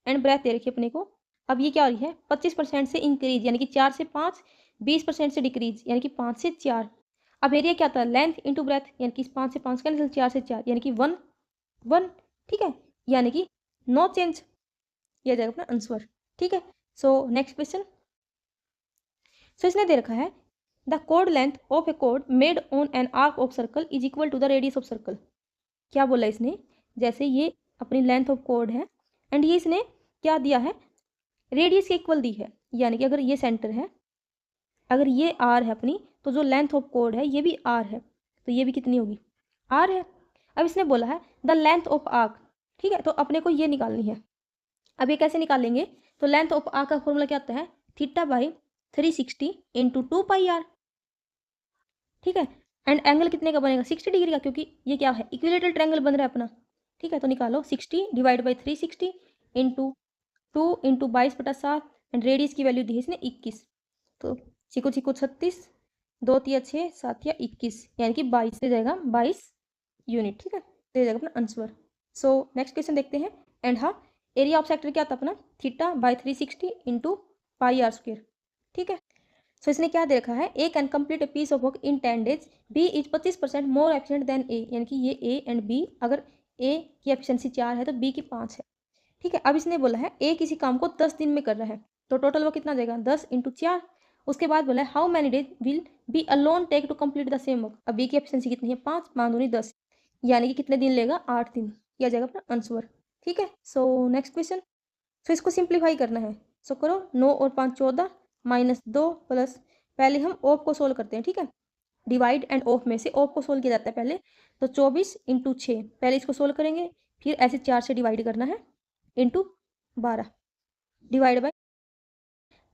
एंड ब्रेथ दे रखी अपने को, अब ये क्या हो रही है 25% से इंक्रीज यानी कि 4 से 5, 20% से डिक्रीज यानी कि 5 से 4। अब एरिया क्या था, लेंथ इंटू ब्रेथ, यानी कि 5 से 5 कैंसिल, 4 से 4 यानी कि 1 1। ठीक है, यानी कि नो चेंज, यह जाएगा अपना आंसर। ठीक है, सो नेक्स्ट क्वेश्चन। सो इसने दे रखा है the code length of A code made on an arc of circle is equal to the radius of circle. क्या बोला इसने, जैसे ये अपनी लेंथ ऑफ कोड है एंड ये इसने क्या दिया है, रेडियस के इक्वल दी है, यानी कि अगर ये सेंटर है, अगर ये आर है अपनी, तो जो लेंथ ऑफ कोड है ये भी आर है, तो ये भी कितनी होगी आर है। अब इसने बोला है द लेंथ ऑफ आर्क, ठीक है, तो अपने को ये निकालनी है। अब ये कैसे निकालेंगे, तो लेंथ ऑफ आर्क का फॉर्मूला क्या आता है, θ/360 × 2πr। ठीक है, एंड एंगल कितने का बनेगा 60 डिग्री का, क्योंकि ये क्या है इक्विलेटरल ट्रायंगल बन रहा है अपना। ठीक है, तो निकालो 60 / 360 × 2 × 22/7 एंड रेडियस की वैल्यू दी है इसने 21, तो चिको चिको 36, 2 × 6 7 × 21 यानी कि 22 से जाएगा 22 यूनिट। ठीक है, तो जाएगा अपना आंसर। सो नेक्स्ट क्वेश्चन देखते हैं। एंड हाँ, एरिया ऑफ सेक्टर क्या था अपना θ/360 × πr²। ठीक है, सो इसने क्या देखा है, A can complete a piece of work in 10 days, B is 25% more efficient than A, यानी कि ये ए एंड बी, अगर ए की एफिशिएंसी 4 है तो बी की 5 है। ठीक है, अब इसने बोला है ए किसी काम को 10 दिन में कर रहा है, तो टोटल वर्क कितना देगा 10 × 4। उसके बाद बोला है how many days will B alone take to complete the same work. अब बी की एफिशिएंसी कितनी है 5, 5 दूनी 10, यानी कि कितने दिन लेगा 8 दिन, यह जाएगा अपना आंसर। ठीक है, सो नेक्स्ट क्वेश्चन। सो इसको सिंप्लीफाई करना है, सो करो 9 और 5 14 -2 प्लस, पहले हम ऑफ को सोल्व करते हैं। ठीक है, डिवाइड एंड ऑफ में से ऑफ को सोल्व किया जाता है पहले, तो 24 × 6, पहले इसको सोल्व करेंगे, फिर ऐसे 4 से डिवाइड करना है into 12, divide by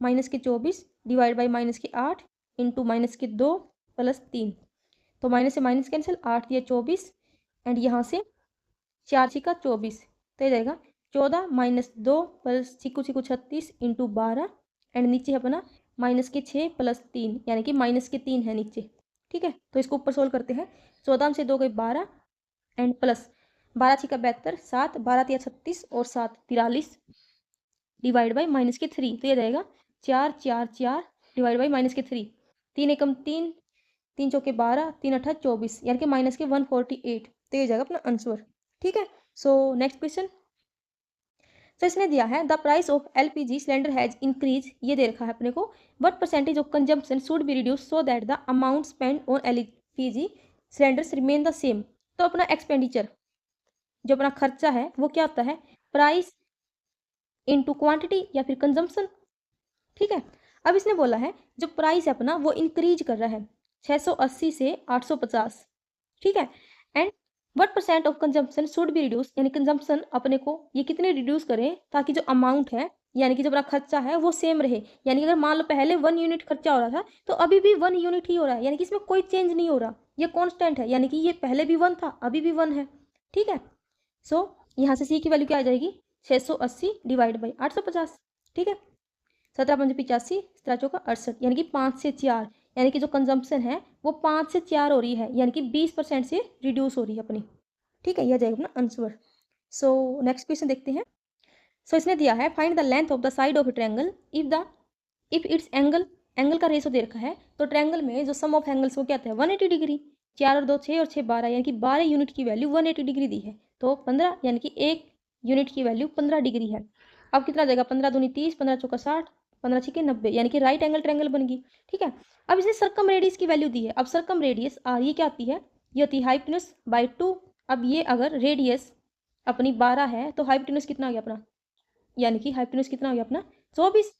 -24 divide by -8 into -2 plus 3, तो माइनस से माइनस कैंसिल, 8 या 24 एंड यहाँ से 4 × 24, तो ये जाएगा 14 - 2 प्लस चिकू 36 इंटू 12 एंड नीचे है अपना -6 प्लस 3, यानी कि -3 है नीचे। ठीक है, तो इसको ऊपर सोल्व करते हैं, 14 से 2 गए 12 एंड प्लस 12 × 72 7, 12 × 36 और 7 43 डिवाइड बाई -3, तो ये जाएगा 4 4 4 डिवाइड बाई -3, 3 एकम 3, 3 चौके 12, 3 8 24, यानी कि -148, तो ये जाएगा अपना आंसर। ठीक है, सो नेक्स्ट क्वेश्चन। तो इसने दिया है the price of LPG cylinder has increase, ये दे रखा है अपने को, what percentage of consumption should be reduce so that the amount spend on LPG cylinders remain the same. तो अपना एक्सपेंडिचर, जो अपना खर्चा है वो क्या होता है, प्राइस इनटू क्वांटिटी या फिर कंजम्पशन। ठीक है, अब इसने बोला है जो प्राइस है अपना वो इंक्रीज कर रहा है 680 से 850। ठीक है, and what percent of consumption should be reduce, यानी कंजम्पशन अपने को ये कितने रिड्यूस करें ताकि जो अमाउंट है यानी कि जो अपना खर्चा है वो सेम रहे। यानी कि अगर मान लो पहले 1 यूनिट खर्चा हो रहा था तो अभी भी 1 यूनिट ही हो रहा है, यानी कि इसमें कोई चेंज नहीं हो रहा, ये कांस्टेंट है, यानी कि ये पहले भी 1 था अभी भी 1 है। ठीक है, सो यहाँ से सी की वैल्यू क्या आ जाएगी 680 डिवाइड बाई 850। ठीक है, 17 × 5 = 85, 17 चौका 68, यानी कि 5 से 4, यानी कि जो कंजम्पशन है वो 5 से 4 हो रही है, यानी कि 20% से रिड्यूस हो रही है अपनी। ठीक है, यह जाएगा अपना आंसर। सो नेक्स्ट क्वेश्चन देखते हैं। सो इसने दिया है find the length of the side of A triangle if it's angle का रेशो दे रखा है, तो ट्रायंगल में जो सम ऑफ एंगल्स वो क्या आता है 180 डिग्री, 4 और 2 6 और 6 12, यानी कि 12 यूनिट की वैल्यू 180 डिग्री दी है, तो 15 यानी कि 1 यूनिट की वैल्यू 15 डिग्री है। अब कितना जाएगा 15 दूनी 30, 15 चौका 60, 15 छक्के 90, यानी कि राइट एंगल ट्रायंगल बन गई। ठीक है, अब इसने सर्कम रेडियस की वैल्यू दी है, अब सर्कम रेडियस आर ये क्या आती है, ये होती है हाइपोटेन्यूज बाई 2। अब ये अगर रेडियस अपनी 12 है तो हाइपोटेन्यूज कितना हो गया अपना, यानी कि हाइपोटेन्यूज कितना हो गया अपना 24।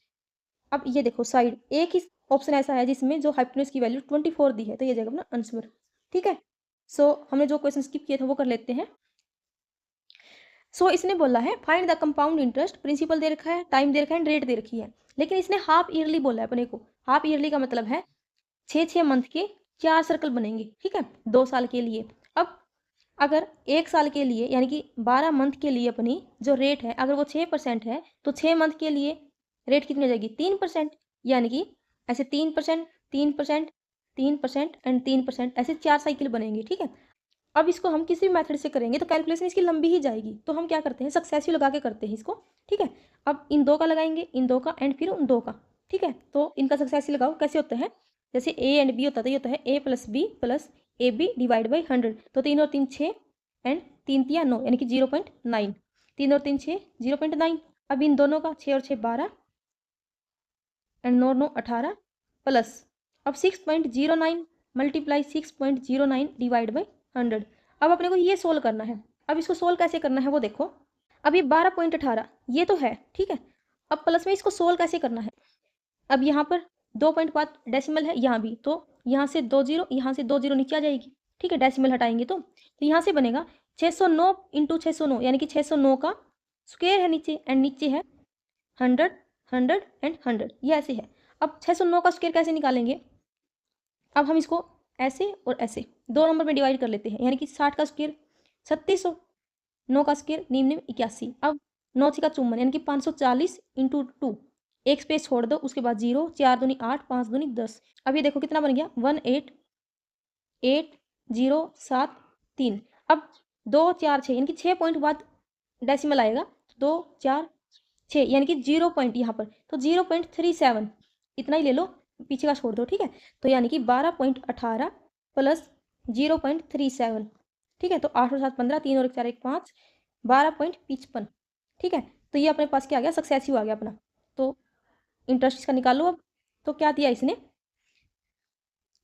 अब ये देखो साइड एक ही ऑप्शन ऐसा है जिसमें जो हाइपोटेन्यूज की वैल्यू 24 दी है, तो ये जाएगा अपना आंसर। ठीक है, सो हमने जो क्वेश्चन स्किप किए थे वो कर लेते हैं। सो इसने बोला है find the compound interest, principal दे रखा है, टाइम दे रखा है, रेट दे रखी है, लेकिन इसने हाफ ईयरली बोला है अपने को। हाफ ईयरली का मतलब है 6 मंथ के 4 सर्कल बनेंगे, ठीक है, 2 साल के लिए। अब अगर 1 साल के लिए यानी कि 12 मंथ के लिए अपनी जो रेट है अगर वो 6% है, तो 6 मंथ के लिए रेट कितनी हो जाएगी 3%, यानी कि ऐसे 3%, 3%, 3% एंड 3%, ऐसे 4 साइकिल बनेंगे। ठीक है, अब इसको हम किसी भी मेथड से करेंगे तो कैलकुलेशन इसकी लंबी ही जाएगी, तो हम क्या करते हैं सक्सेसिव लगा के करते हैं इसको। ठीक है, अब इन दो का लगाएंगे, इन दो का एंड फिर उन दो का। ठीक है, तो इनका सक्सेसिव लगाओ, कैसे होता है, जैसे ए एंड बी होता है, ये होता है A plus B plus A B divide by 100, तो 3 और 3 6 एंड 3 3 9 यानी कि 0.9, 3 और 3 6 0.9। अब इन दोनों का 6 और 6 12 एंड 9 9 18 प्लस अब 6.09 मल्टीप्लाई 6.09 डिवाइड बाई 100। अब अपने को ये सोल्व करना है। अब इसको सोल्व कैसे करना है वो देखो। अब ये 12.18 ये तो है, ठीक है, अब प्लस में इसको सोल्व कैसे करना है। अब यहाँ पर 2.5 डेसिमल है, यहाँ भी, तो यहाँ से 2 जीरो, यहाँ से 2 जीरो नीचे आ जाएगी। ठीक है, डेसिमल हटाएंगे तो यहाँ से बनेगा 609 इंटू 609 यानी कि 609 का स्क्वायर है नीचे, एंड नीचे है 100 100 एंड 100, ये ऐसे है। अब 609 का स्क्वायर कैसे निकालेंगे, अब हम इसको ऐसे और ऐसे 2 नंबर में डिवाइड कर लेते हैं, यानी कि 60 का स्क्वायर 3600, 9 का स्क्वायर निम 81। अब 9 का चुम्बन यानी कि 540 इंटू 2, एक स्पेस छोड़ दो, उसके बाद 0, 4 दूनी 8, 5 दूनी 10। अब ये देखो कितना बन गया 18807 अब 2 4 6 यानी कि 6 पॉइंट बाद डेसिमल आएगा, 2 4 6 यानी कि 0 पॉइंट यहाँ पर, तो 0.37 इतना ही ले लो, पीछे का छोड़ दो। ठीक है, तो यानी कि 12.18 प्लस 0.37। ठीक है, तो 8 और 7 15, 3 और 4 1 5, 12.55। ठीक है, तो ये अपने पास क्या आ गया सक्सेसिव आ गया अपना। तो इंटरेस्ट इसका निकालो। अब तो क्या दिया इसने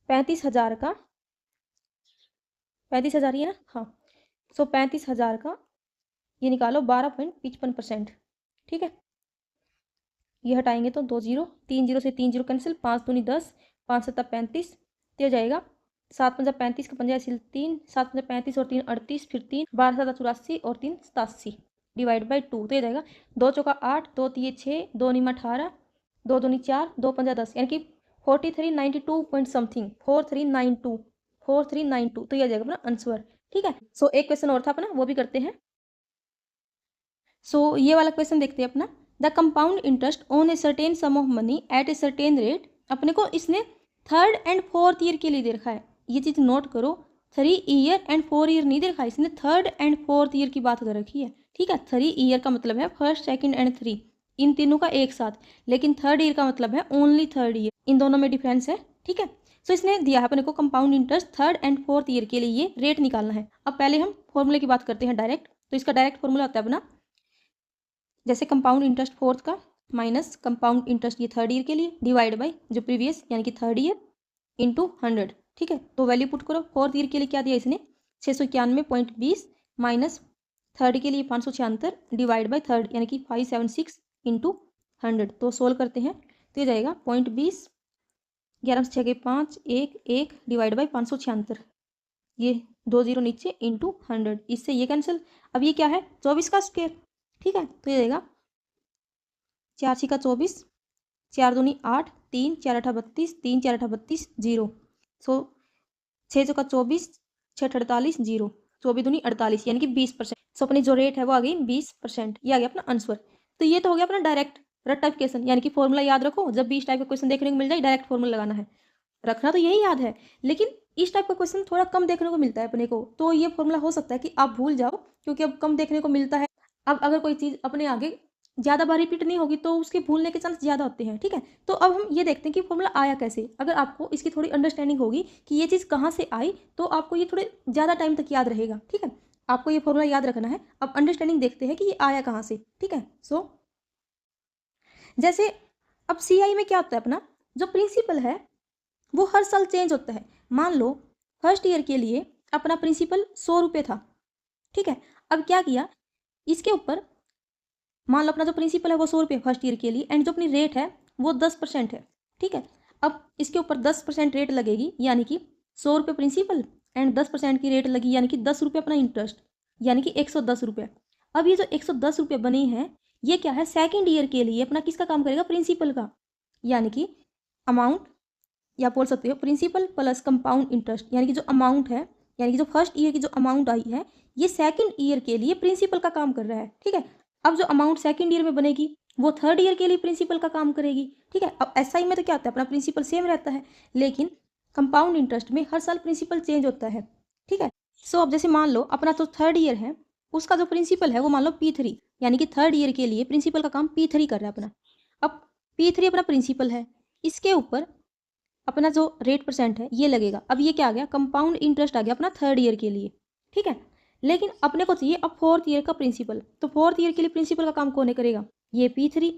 35,000 का, 35,000 ही है ना, हाँ, सो 35,000 का ये निकालो 12.55%। ठीक है, ये हटाएंगे तो 2 जीरो, 3 जीरो से 3 जीरो कैंसिल, 5 दूनी 10, 5 7 35, तो जाएगा 7 पंजा 35 का पंजा ऐसे 3, 7 पंजा 35 और 3 38, फिर 3 12 7 84 और 3 87 डिवाइड बाई 2, तो ये जाएगा 2 चौका 8, 2 3 6, 2 निम 18, 2 दूनी 4, 2 पंजा 10 यानी कि 4392 पॉइंट समथिंग, 4392, 4392, तो यह जाएगा अपना आंसर। ठीक है, सो एक क्वेश्चन और था अपना, वो भी करते हैं। सो ये वाला क्वेश्चन देखते हैं अपना, the compound interest on a certain some of money at a certain rate. अपने को इसने 3rd एंड 4th ईयर के लिए दे रखा है, ये चीज नोट करो, 3 ईयर एंड 4 ईयर नहीं दे रखा है, इसने 3rd एंड 4th ईयर की बात कर रखी है। ठीक है, 3 ईयर का मतलब है 1st 2nd एंड 3, इन तीनों का एक साथ, लेकिन 3rd ईयर का मतलब है ओनली 3rd ईयर, इन दोनों में डिफरेंस है। ठीक है, सो इसने दिया है अपने को compound interest 3rd and 4th year के लिए ये रेट निकालना है। अब पहले हम फॉर्मूले की बात करते हैं डायरेक्ट, तो इसका डायरेक्ट फॉर्मूला होता है अपना, जैसे कंपाउंड इंटरेस्ट 4th का माइनस कंपाउंड इंटरेस्ट ये 3rd ईयर के लिए डिवाइड बाई जो प्रीवियस यानी कि 3rd ईयर इंटू 100। ठीक है, तो वैल्यू पुट करो, 4th ईयर के लिए क्या दिया इसने 691.20 माइनस 3rd के लिए 576 डिवाइड बाई 3rd यानी कि 576 इंटू 100, तो सोल्व करते हैं तो ये जाएगा 0.20, 11 से 6 के 5, 1 1 डिवाइड बाई 576, ये 2 जीरो नीचे इंटू 100, इससे ये कैंसिल। अब ये क्या है 24 का स्क्वायर। ठीक है, तो ये जाएगा 4 6 का 24, 4 दूनी 8, 3 4 8 32, 3 4 8 32 0, सो 6 चौका 24, 6 48 0, 24 दूनी 48 यानी कि 20%। सो अपनी जो रेट है वो आ गई 20%, ये आ गया अपना आंसर। तो ये तो हो गया अपना डायरेक्ट रेक्टिफिकेशन, यानी कि फॉर्मूला याद रखो, जब भी इस टाइप का क्वेश्चन देखने को मिल जाए डायरेक्ट फॉर्मूला लगाना है, रखना तो यही याद है, लेकिन इस टाइप का क्वेश्चन थोड़ा कम देखने को मिलता है अपने को, तो ये फॉर्मूला हो सकता है कि आप भूल जाओ, क्योंकि अब कम देखने को मिलता है। अब अगर कोई चीज़ अपने आगे ज़्यादा बार रिपीट नहीं होगी तो उसके भूलने के चांस ज़्यादा होते हैं। ठीक है, तो अब हम ये देखते हैं कि फॉर्मूला आया कैसे। अगर आपको इसकी थोड़ी अंडरस्टैंडिंग होगी कि ये चीज़ कहाँ से आई, तो आपको ये थोड़े ज़्यादा टाइम तक याद रहेगा। ठीक है, आपको ये फॉर्मूला याद रखना है। अब अंडरस्टैंडिंग देखते हैं कि ये आया कहाँ से। ठीक है, सो जैसे अब CI में क्या होता है, अपना जो प्रिंसिपल है वो हर साल चेंज होता है। मान लो 1st ईयर के लिए अपना प्रिंसिपल 100 रुपये था। ठीक है, अब क्या किया, इसके ऊपर मान लो अपना जो प्रिंसिपल है वो 100 रुपये 1st ईयर के लिए, एंड जो अपनी रेट है वो 10% है। ठीक है, अब इसके ऊपर 10% रेट लगेगी, यानी कि 100 रुपये प्रिंसिपल एंड 10% की रेट लगी, यानी कि 10 रुपये अपना इंटरेस्ट, यानी कि 110 रुपये। अब ये जो 110 रुपये बनी है, ये क्या है, सेकेंड ईयर के लिए अपना किसका काम करेगा, प्रिंसिपल का, यानी कि अमाउंट, या बोल सकते हो प्रिंसिपल प्लस कंपाउंड इंटरेस्ट, यानी कि जो अमाउंट है, यानी कि जो फर्स्ट ईयर की जो अमाउंट आई है, ये सेकंड ईयर के लिए प्रिंसिपल का काम कर रहा है। ठीक है, अब जो अमाउंट सेकंड ईयर में बनेगी वो थर्ड ईयर के लिए प्रिंसिपल का काम करेगी। ठीक है, अब एसआई में तो क्या होता है, अपना प्रिंसिपल सेम रहता है, लेकिन कंपाउंड इंटरेस्ट में हर साल प्रिंसिपल चेंज होता है। ठीक है, सो अब जैसे मान लो अपना तो थर्ड ईयर है, उसका जो प्रिंसिपल है वो मान लो P3, यानी कि थर्ड ईयर के लिए प्रिंसिपल का काम P3 कर रहा है अपना। अब P3 अपना प्रिंसिपल है, इसके ऊपर अपना जो रेट परसेंट है ये लगेगा। अब ये क्या आ गया, कंपाउंड इंटरेस्ट आ गया अपना थर्ड ईयर के लिए। ठीक है, लेकिन अपने को चाहिए अब फोर्थ ईयर का प्रिंसिपल, तो फोर्थ ईयर के लिए प्रिंसिपल का काम कौन करेगा, ये P3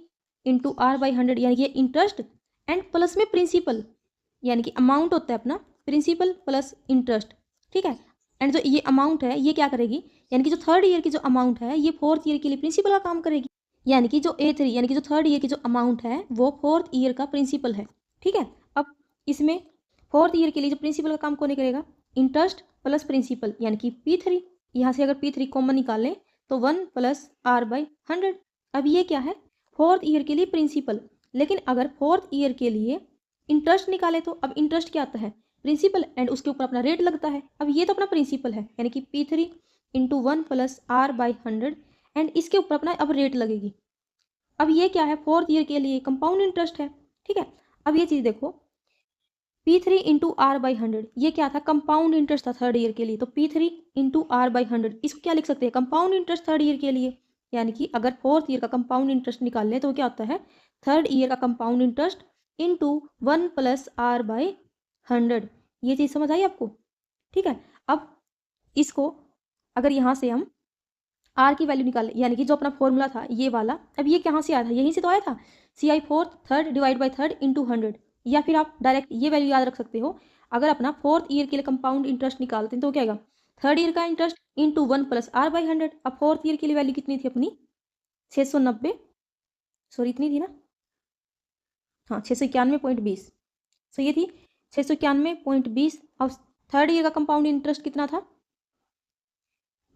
इंटू R/100, यानी कि ये इंटरेस्ट एंड प्लस में प्रिंसिपल, यानी कि अमाउंट होता है अपना प्रिंसिपल प्लस इंटरेस्ट। ठीक है, एंड जो ये अमाउंट है ये क्या करेगी, यानी कि जो थर्ड ईयर की जो अमाउंट है ये फोर्थ ईयर के लिए प्रिंसिपल का काम करेगी, यानी कि जो A3 यानी कि जो थर्ड ईयर की जो अमाउंट है वो फोर्थ ईयर का प्रिंसिपल है। ठीक है, अब इसमें फोर्थ ईयर के लिए जो प्रिंसिपल का काम कौन करेगा, इंटरेस्ट प्लस प्रिंसिपल, यानी कि P3। यहाँ से अगर P3 कॉमन निकालें तो 1 प्लस R/100। अब ये क्या है, फोर्थ ईयर के लिए प्रिंसिपल, लेकिन अगर फोर्थ ईयर के लिए इंटरेस्ट निकाले तो अब इंटरेस्ट क्या आता है, प्रिंसिपल एंड उसके ऊपर अपना रेट लगता है। अब ये तो अपना प्रिंसिपल है, यानी कि P3 into 1 plus R/100 and इसके ऊपर अपना अब रेट लगेगी। अब ये क्या है, फोर्थ ईयर के लिए कंपाउंड इंटरेस्ट है। ठीक है, अब ये चीज़ देखो, P3 इंटू R/100 ये क्या था, कंपाउंड इंटरेस्ट था थर्ड ईयर के लिए, तो P3 इंटू R/100 इसको क्या लिख सकते हैं, कंपाउंड इंटरेस्ट थर्ड ईयर के लिए, यानी कि अगर फोर्थ ईयर का कंपाउंड इंटरेस्ट निकाल लें तो क्या होता है, थर्ड ईयर का compound interest into 1 plus R/100। ये चीज़ समझ आई आपको। ठीक है, अब इसको अगर यहाँ से हम R की वैल्यू निकालें, यानी कि जो अपना फॉर्मूला था ये वाला, अब ये कहाँ से आया था, यहीं से तो आया था, CI fourth third divide by third into 100, या फिर आप डायरेक्ट ये वैल्यू याद रख सकते हो। अगर अपना फोर्थ ईयर के लिए कंपाउंड इंटरेस्ट निकालते हैं तो क्या आएगा, थर्ड ईयर का इंटरेस्ट इंटू 1 प्लस R/100। अब फोर्थ ईयर के लिए वैल्यू कितनी थी अपनी, 690, सॉरी इतनी थी ना, हाँ 691.20, सो ये थी 691.20। अब थर्ड ईयर का कंपाउंड इंटरेस्ट कितना था,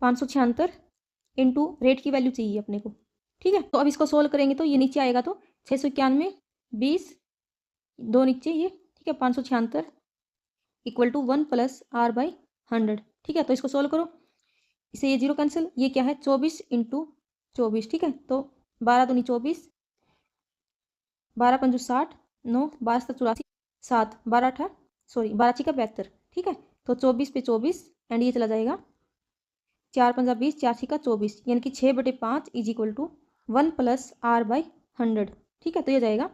576 इंटू रेट की वैल्यू चाहिए अपने को। ठीक है, तो अब इसको सोल्व करेंगे तो ये नीचे आएगा, तो 691.20 दो नीचे ये, ठीक है, 576 इक्वल टू 1 प्लस R/100। ठीक है, तो इसको सोल्व करो, इसे ये जीरो कैंसिल, ये क्या है 24 इंटू 24। ठीक है, तो 12 दूनी 24, 12 पंजू 60, 9 12 7 84, 7 12 8 सॉरी 12 6 72। ठीक है, तो 24 पे 24 एंड ये चला जाएगा 4 पंजा 20, 4 6 24, यानी कि 6/5 is equal to 1 plus R/100। ठीक है, तो ये जाएगा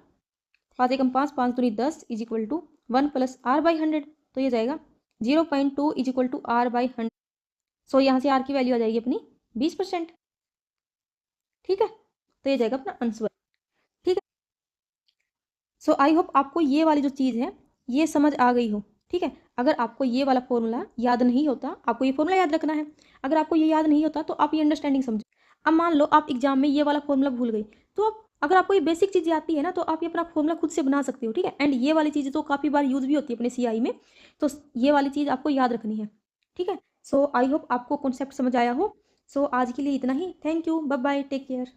5 एकम 5, 5 दूनी 10 is equal to 1 plus R/100, तो ये जाएगा 0.2 इज इक्वल टू R/100। सो यहाँ से R की वैल्यू आ जाएगी अपनी 20%। ठीक है, तो ये जाएगा अपना आंसर। ठीक है, सो आई होप आपको ये वाली जो चीज़ है ये समझ आ गई हो। ठीक है, अगर आपको ये वाला फॉर्मूला याद नहीं होता, आपको ये फॉर्मूला याद रखना है, अगर आपको ये याद नहीं होता तो आप ये अंडरस्टैंडिंग समझो। अब मान लो आप एग्जाम में ये वाला फॉर्मूला भूल गई, तो आप अगर आपको ये बेसिक चीज़ें आती है ना तो आप ये अपना फॉर्मूला खुद से बना सकते हो। ठीक है, एंड ये वाली चीज़ें तो काफ़ी बार यूज़ भी होती है अपने CI में, तो ये वाली चीज़ आपको याद रखनी है। ठीक है, सो आई होप आपको कॉन्सेप्ट समझ आया हो। सो आज के लिए इतना ही, thank you, bye bye, take care.